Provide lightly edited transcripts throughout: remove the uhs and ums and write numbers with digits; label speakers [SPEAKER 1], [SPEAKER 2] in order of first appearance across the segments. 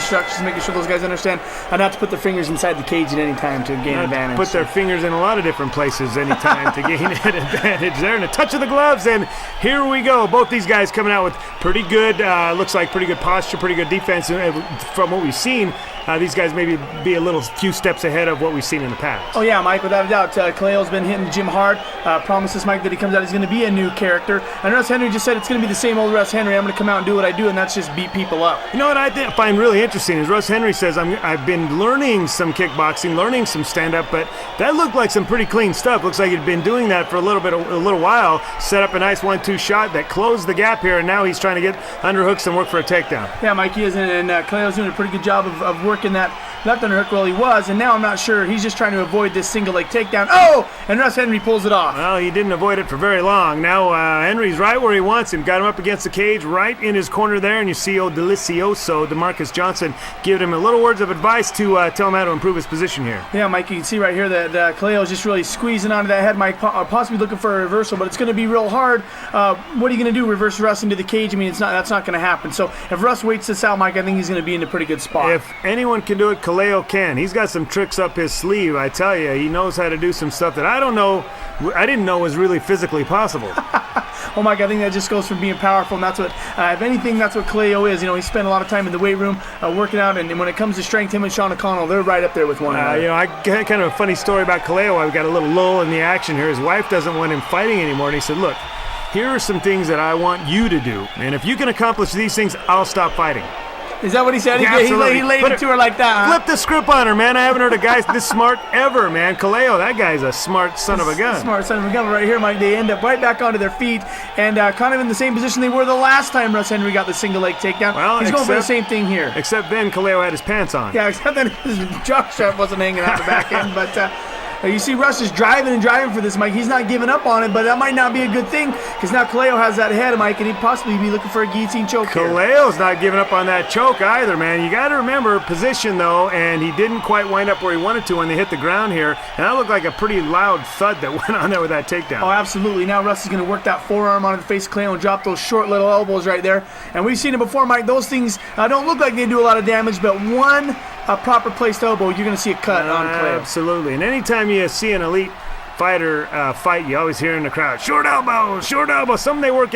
[SPEAKER 1] instructions, making sure those guys understand not to put their fingers inside the cage at any time to gain advantage.
[SPEAKER 2] Put their fingers in a lot of different places anytime to gain an advantage there. And a touch of the gloves, and here we go. Both these guys coming out with pretty good, looks like pretty good posture, pretty good defense. From what we've seen, these guys maybe be a few steps ahead of what we've seen in the past.
[SPEAKER 1] Oh yeah, Mike, without a doubt. Kaleo's been hitting the gym hard. Promises Mike that he comes out, he's going to be a new character. And Russ Henrie just said it's going to be the same old Russ Henrie. I'm going to come out and do what I do, and that's just beat people up.
[SPEAKER 2] You know what I find really interesting is Russ Henrie says, I've been learning some kickboxing, learning some stand-up, but that looked like some pretty clean stuff. Looks like he'd been doing that for a little while. Set up a nice 1-2 shot that closed the gap here, and now he's trying to get underhooks and work for a takedown.
[SPEAKER 1] Yeah, Mike, he is, and Kaleo's doing a pretty good job of working that left underhook. Well, he was, and now I'm not sure. He's just trying to avoid this single leg takedown. Oh! And Russ Henrie pulls it off.
[SPEAKER 2] Well, he didn't avoid it for very long. Now Henry's right where he wants him. Got him up against the cage, right in his corner there, and you see old Delicioso, DeMarcus Johnson, giving him a little words of advice to tell him how to improve his position here.
[SPEAKER 1] Yeah, Mike, you can see right here that Kaleo's just really squeezing onto that head, Mike, possibly looking for a reversal, but it's going to be real hard. What are you going to do, reverse Russ into the cage? I mean, that's not going to happen. So if Russ waits this out, Mike, I think he's going to be in a pretty good spot.
[SPEAKER 2] If anyone can do it, Kaleo can. He's got some tricks up his sleeve, I tell you. He knows how to do some stuff that I didn't know was really physically possible.
[SPEAKER 1] Well, Mike, I think that just goes from being powerful, and that's what, if anything, that's what Kaleo is. You know, he spent a lot of time in the weight room working out, and when it comes to strength, him and Sean O'Connell, they're right up there with one another.
[SPEAKER 2] You know, I got kind of a funny story about Kaleo. I've got a little lull in the action here. His wife doesn't want him fighting anymore, and he said, look, here are some things that I want you to do, and if you can accomplish these things, I'll stop fighting.
[SPEAKER 1] Is that what he said?
[SPEAKER 2] Yeah,
[SPEAKER 1] he laid it to her like that, huh?
[SPEAKER 2] Flip the script on her, man. I haven't heard a guy this smart ever, man. Kaleo, that guy's a smart son of a gun.
[SPEAKER 1] Smart son of a gun right here, Mike. They end up right back onto their feet and kind of in the same position they were the last time Russ Henrie got the single leg takedown.
[SPEAKER 2] Well,
[SPEAKER 1] he's going for the same thing here.
[SPEAKER 2] Except then Kaleo had his pants on.
[SPEAKER 1] Yeah, except that his jock strap wasn't hanging out the back end, but... you see Russ is driving for this, Mike. He's not giving up on it, but that might not be a good thing because now Kaleo has that head, Mike, and he'd possibly be looking for a guillotine choke here.
[SPEAKER 2] Kaleo's not giving up on that choke either, man. You got to remember position, though, and he didn't quite wind up where he wanted to when they hit the ground here, and that looked like a pretty loud thud that went on there with that takedown.
[SPEAKER 1] Oh, absolutely. Now Russ is going to work that forearm onto the face of Kaleo and drop those short little elbows right there, and we've seen it before, Mike. Those things don't look like they do a lot of damage, but one proper placed elbow, you're going to see a cut on Kaleo.
[SPEAKER 2] Absolutely, and anytime you see an elite fighter fight, you always hear in the crowd, short elbow, something they work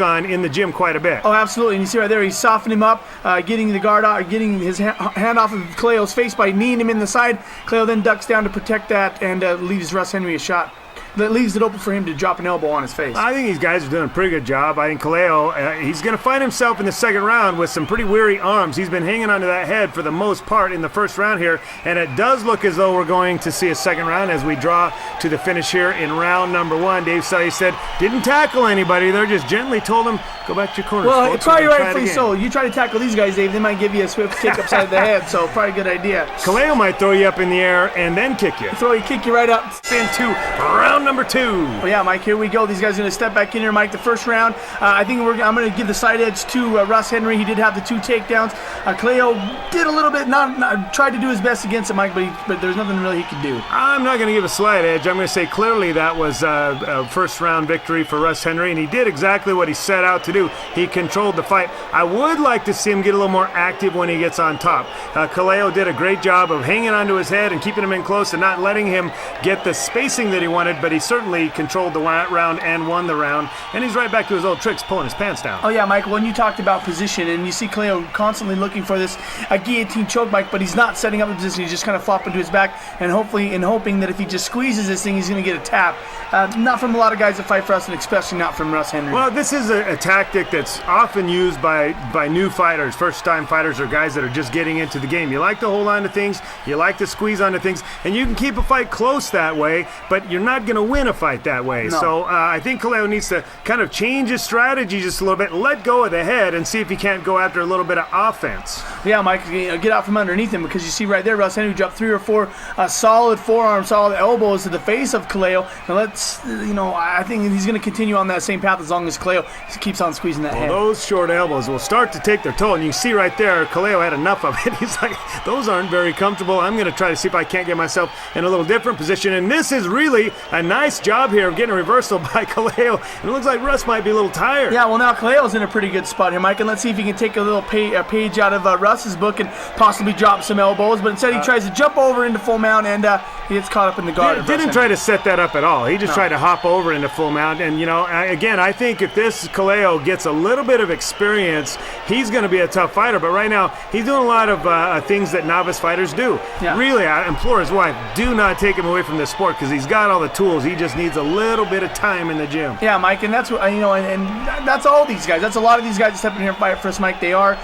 [SPEAKER 2] on in the gym quite a bit.
[SPEAKER 1] Oh, absolutely, and you see right there, he's softening him up, getting the guard out, getting his hand off of Kaleo's face by kneeing him in the side. Kaleo then ducks down to protect that and leaves Russ Henrie a shot. That leaves it open for him to drop an elbow on his face.
[SPEAKER 2] I think these guys are doing a pretty good job. I think Kaleo, he's going to find himself in the second round with some pretty weary arms. He's been hanging onto that head for the most part in the first round here, and it does look as though we're going to see a second round as we draw to the finish here in round number one. Dave Sully said, didn't tackle anybody. They just gently told him, go back to your corner.
[SPEAKER 1] Well, probably rightfully so. You try to tackle these guys, Dave, they might give you a swift kick upside the head, so probably a good idea.
[SPEAKER 2] Kaleo might throw you up in the air and then kick you.
[SPEAKER 1] Kick you right up.
[SPEAKER 2] Into round number two.
[SPEAKER 1] Well, yeah, Mike, here we go. These guys are going to step back in here, Mike. The first round, I think I'm going to give the side edge to Russ Henrie. He did have the 2 takedowns. Kaleo did a little bit, not tried to do his best against it, Mike, but there's nothing really he could do.
[SPEAKER 2] I'm not going to give a slight edge. I'm going to say clearly that was a first round victory for Russ Henrie, and he did exactly what he set out to do. He controlled the fight. I would like to see him get a little more active when he gets on top. Kaleo did a great job of hanging onto his head and keeping him in close and not letting him get the spacing that he wanted, but he certainly controlled the round and won the round, and he's right back to his old tricks, pulling his pants down.
[SPEAKER 1] Oh yeah, Mike, when you talked about position, and you see Kaleo constantly looking for this guillotine choke, Mike, but he's not setting up the position. He's just kind of flopping to his back and hoping that if he just squeezes this thing, he's going to get a tap. Not from a lot of guys that fight for us, and especially not from Russ Henrie.
[SPEAKER 2] Well, this is a tactic that's often used by new fighters, first-time fighters, or guys that are just getting into the game. You like to hold on to things, you like to squeeze onto things, and you can keep a fight close that way, but you're not going to win a fight that way. No. So I think Kaleo needs to kind of change his strategy just a little bit, let go of the head, and see if he can't go after a little bit of offense.
[SPEAKER 1] Yeah, Mike, get out from underneath him, because you see right there, Russ Henrie dropped 3 or 4 solid forearms, solid elbows to the face of Kaleo. And I think he's going to continue on that same path as long as Kaleo keeps on and squeezing that head.
[SPEAKER 2] Those short elbows will start to take their toll, and you see right there, Kaleo had enough of it. He's like, those aren't very comfortable. I'm going to try to see if I can't get myself in a little different position, and this is really a nice job here of getting a reversal by Kaleo, and it looks like Russ might be a little tired.
[SPEAKER 1] Yeah, well, now Kaleo's in a pretty good spot here, Mike, and let's see if he can take a little page out of Russ's book and possibly drop some elbows, but instead he tries to jump over into full mount, and he gets caught up in the guard.
[SPEAKER 2] Didn't try to set that up at all. He just tried to hop over into full mount, and again, I think if this Kaleo gets a little bit of experience, he's going to be a tough fighter, but right now he's doing a lot of things that novice fighters do.
[SPEAKER 1] Yeah.
[SPEAKER 2] Really, I implore his wife, do not take him away from this sport, because he's got all the tools. He just needs a little bit of time in the gym.
[SPEAKER 1] Yeah, Mike, and that's what and that's all these guys. That's a lot of these guys that step in here and fight for us, Mike. They are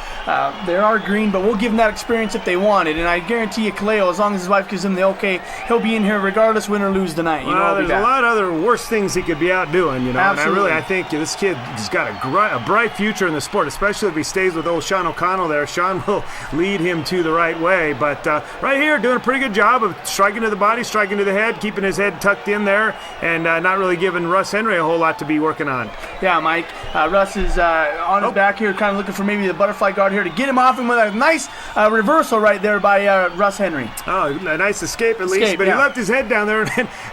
[SPEAKER 1] green, but we'll give them that experience if they want it. And I guarantee you, Kaleo, as long as his wife gives him the okay, he'll be in here regardless, win or lose tonight.
[SPEAKER 2] There's a lot of other worse things he could be out doing.
[SPEAKER 1] Absolutely.
[SPEAKER 2] And I think this kid has got a bright future in the sport, especially if he stays with old Sean O'Connell there. Sean will lead him to the right way. But right here, doing a pretty good job of striking to the body, striking to the head, keeping his head tucked in there, and not really giving Russ Henrie a whole lot to be working on.
[SPEAKER 1] Yeah, Mike. Russ is on his back here, kind of looking for maybe the butterfly guard here to get him off him with a nice reversal right there by Russ Henrie.
[SPEAKER 2] Oh, a nice escape at least, but he left his head down there,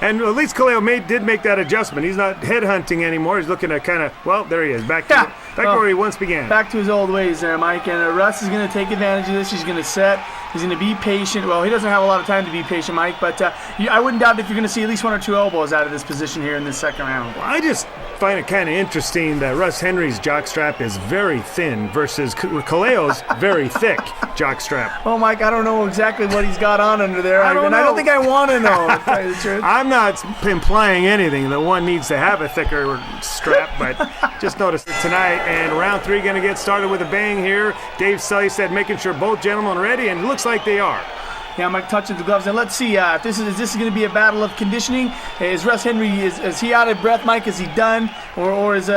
[SPEAKER 2] and at least Kaleo did make that adjustment. He's not head hunting anymore. He's looking to kind of, well, there he is, back to where he once began.
[SPEAKER 1] Back to his old ways there, Mike, and Russ is going to take advantage of this. He's going to set. He's going to be patient. Well, he doesn't have a lot of time to be patient, Mike, but I wouldn't doubt if you're going to see at least one or two elbows out of this position here in this second round.
[SPEAKER 2] Well, I just find it kind of interesting that Russ Henrie's jockstrap is very thin versus Kaleo's very thick jockstrap.
[SPEAKER 1] Well, Mike, I don't know exactly what he's got on under there. I don't think I want to know, to tell you the truth.
[SPEAKER 2] I'm not implying anything that one needs to have a thicker strap, but just noticed it tonight. And round 3 going to get started with a bang here. Dave Sully said making sure both gentlemen are ready, and it looks like they are.
[SPEAKER 1] Yeah, Mike touching the gloves, and let's see if this is going to be a battle of conditioning. Is Russ Henrie is he out of breath, Mike? Is he done, or is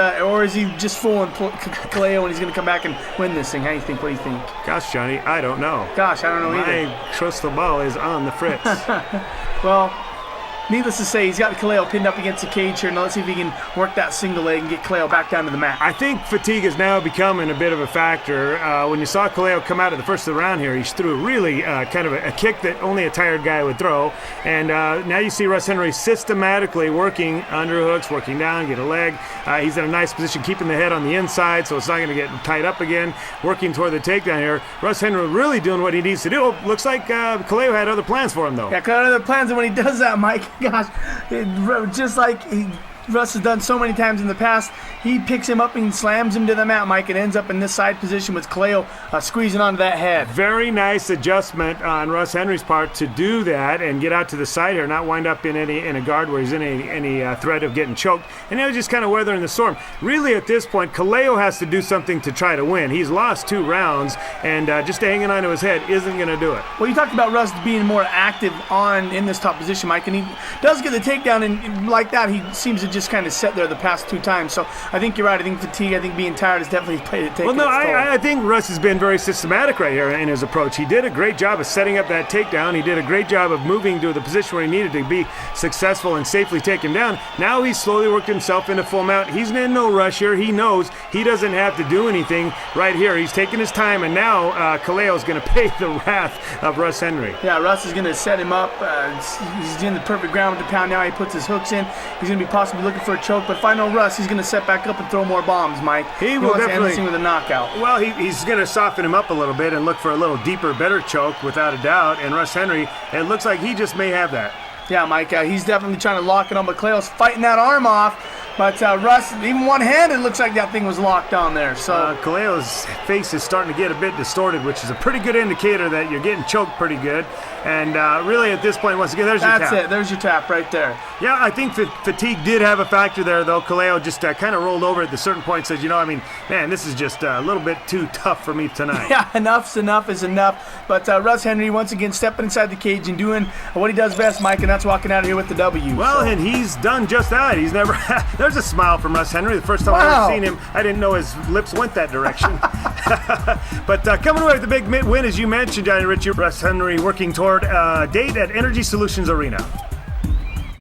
[SPEAKER 1] he just fooling Kaleo and he's going to come back and win this thing? How do you think? What do you think?
[SPEAKER 2] Gosh, Johnny, I don't know.
[SPEAKER 1] Gosh, I don't know either.
[SPEAKER 2] My crystal ball is on the fritz.
[SPEAKER 1] Well, needless to say, he's got Kaleo pinned up against the cage here. Now let's see if he can work that single leg and get Kaleo back down to the mat.
[SPEAKER 2] I think fatigue is now becoming a bit of a factor. When you saw Kaleo come out of the first of the round here, he threw really kind of a kick that only a tired guy would throw. And now you see Russ Henrie systematically working underhooks, working down, get a leg. He's in a nice position, keeping the head on the inside, so it's not going to get tied up again, working toward the takedown here. Russ Henrie really doing what he needs to do. Looks like Kaleo had other plans for him, though.
[SPEAKER 1] Yeah, Kaleo had other plans, and when he does that, Mike, gosh, just like Russ has done so many times in the past, he picks him up and slams him to the mat, Mike, and ends up in this side position with Kaleo squeezing onto that head.
[SPEAKER 2] Very nice adjustment on Russ Henrie's part to do that and get out to the side here, not wind up in a guard where he's in any threat of getting choked. And now just kind of weathering the storm. Really, at this point, Kaleo has to do something to try to win. He's lost 2 rounds, and just hanging onto his head isn't going to do it.
[SPEAKER 1] Well, you talked about Russ being more active in this top position, Mike, and he does get the takedown, and like that, he seems to just kind of sit there the past 2 times. So I think you're right. I think fatigue, I think being tired has definitely played a take.
[SPEAKER 2] Well, no, I think Russ has been very systematic right here in his approach. He did a great job of setting up that takedown. He did a great job of moving to the position where he needed to be successful and safely take him down. Now he's slowly worked himself into full mount. He's in no rush here. He knows he doesn't have to do anything right here. He's taking his time, and now Kaleo's going to pay the wrath of Russ Henrie.
[SPEAKER 1] Yeah, Russ is going to set him up. He's in the perfect ground with the pound now. He puts his hooks in. He's going to be possibly looking for a choke, but if I know Russ, he's going to set back up and throw more bombs, Mike.
[SPEAKER 2] He will
[SPEAKER 1] wants to end
[SPEAKER 2] definitely
[SPEAKER 1] this thing with a knockout.
[SPEAKER 2] Well, he's going to soften him up a little bit and look for a little deeper, better choke without a doubt. And Russ Henrie, it looks like he just may have that.
[SPEAKER 1] Yeah, Mike, he's definitely trying to lock it on, but Kaleo's fighting that arm off. But Russ, even one-handed, looks like that thing was locked on there. So
[SPEAKER 2] Kaleo's face is starting to get a bit distorted, which is a pretty good indicator that you're getting choked pretty good. And really, at this point, once again, there's your tap.
[SPEAKER 1] That's it. There's your tap right there.
[SPEAKER 2] Yeah, I think fatigue did have a factor there, though. Kaleo just kind of rolled over at the certain point and said, man, this is just a little bit too tough for me tonight.
[SPEAKER 1] Yeah, enough's enough is enough. But Russ Henrie, once again, stepping inside the cage and doing what he does best, Mike, and that's walking out of here with the W.
[SPEAKER 2] Well, and he's done just that. He's never there's a smile from Russ Henrie. The first time I've ever seen him, I didn't know his lips went that direction. But coming away with the big win, as you mentioned, Johnny Ritchie, Russ Henrie working toward a date at Energy Solutions Arena.